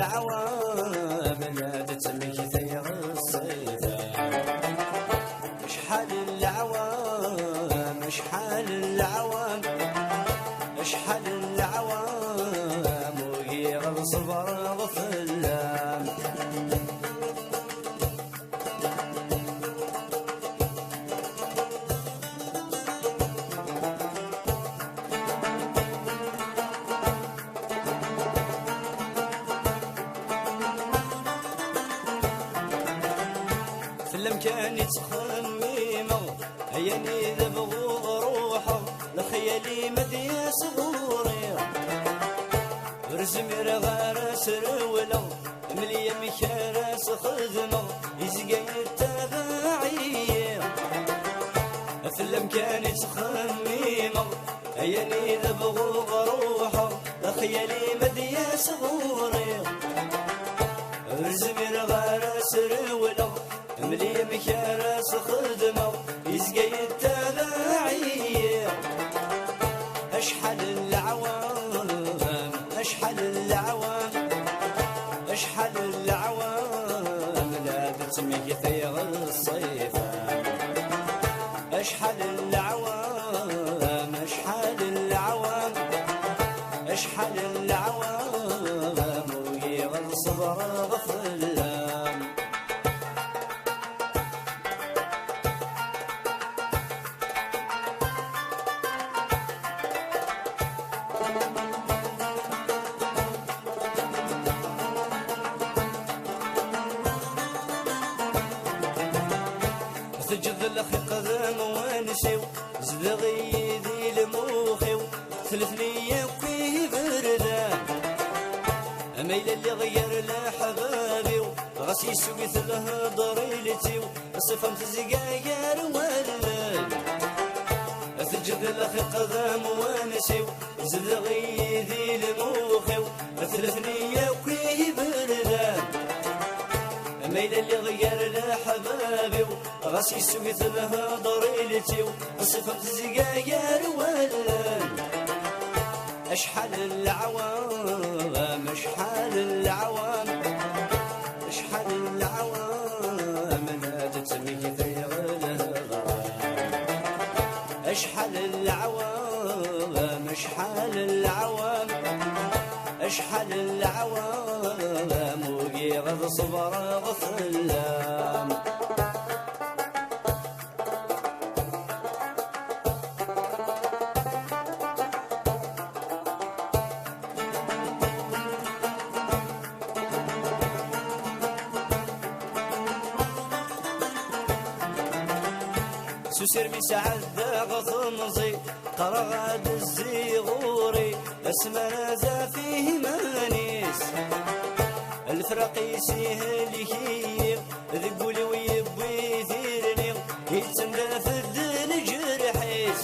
العوام نادت مكثير الصيفة. اشحال العوام اشحال العوام اشحال العوام وغير الصبر غفلام. فلم كان يتخميمه عيني ذبغوا روحه لخيالي مدي صغوري رزمير غارس روله مليا مكارس خدمه يزقى التباعيه. فلم كان يتخميمه عيني ذبغوا روحه لخيالي مدي صغوري رزمير غارس روله ملي مكارس خدمه يزقى التباعيه. اشحال العوام اشحال العوام اشحال العوام لابت مكثير الصيفه. اشحال العوام اشحال العوام اشحال العوام وغير الصبر غفلان. تجد الاخي قدام وانسيو زدغي ذي الموخيو ثلثني وكي بردان ميل اللي غير لحبابيو غاسي سويت الهضر لتيو صفمت زقاير ولل. تجد الاخي قدام وانسيو زدغي ذي الموخيو ثلثني وكي بردان ميل اللي غير لحبابيو غاسي سويت الهضر لتيو صفمت زقاير ولل. اشحال العوام اشحال العوام اشحال العوام نادت مكثير الهضرام. اشحال العوام اشحال العوام اشحال العوام وغير الصبر غفلان. سوسير مساعد غثمزي قرغاد الزيغوري اسمنا ذا فيه مانيس الفرق يسهل كيف ذقولي ويبوي ثيرني يتمدى في الدين جرحيس.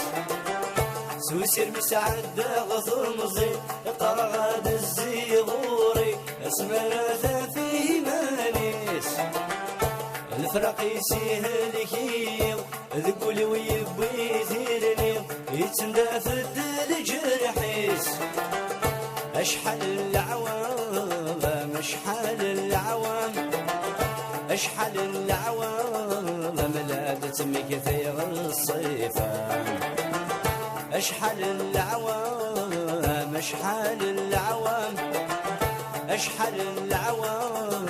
سوسير مساعد غثمزي قرغاد الزيغوري اسمنا ذا فيه مانيس الفرق يسهل كيف ذقولي ويبوي ثيرني يتندى في الدل جرحيس. اشحال العوام اشحال العوام اشحال العوام ملادت مكثير الصيفان. اشحال العوام اشحال العوام اشحال العوام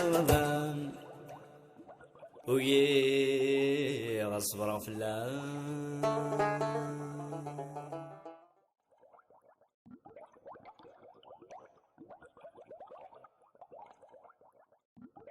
ويا غصبر فلان.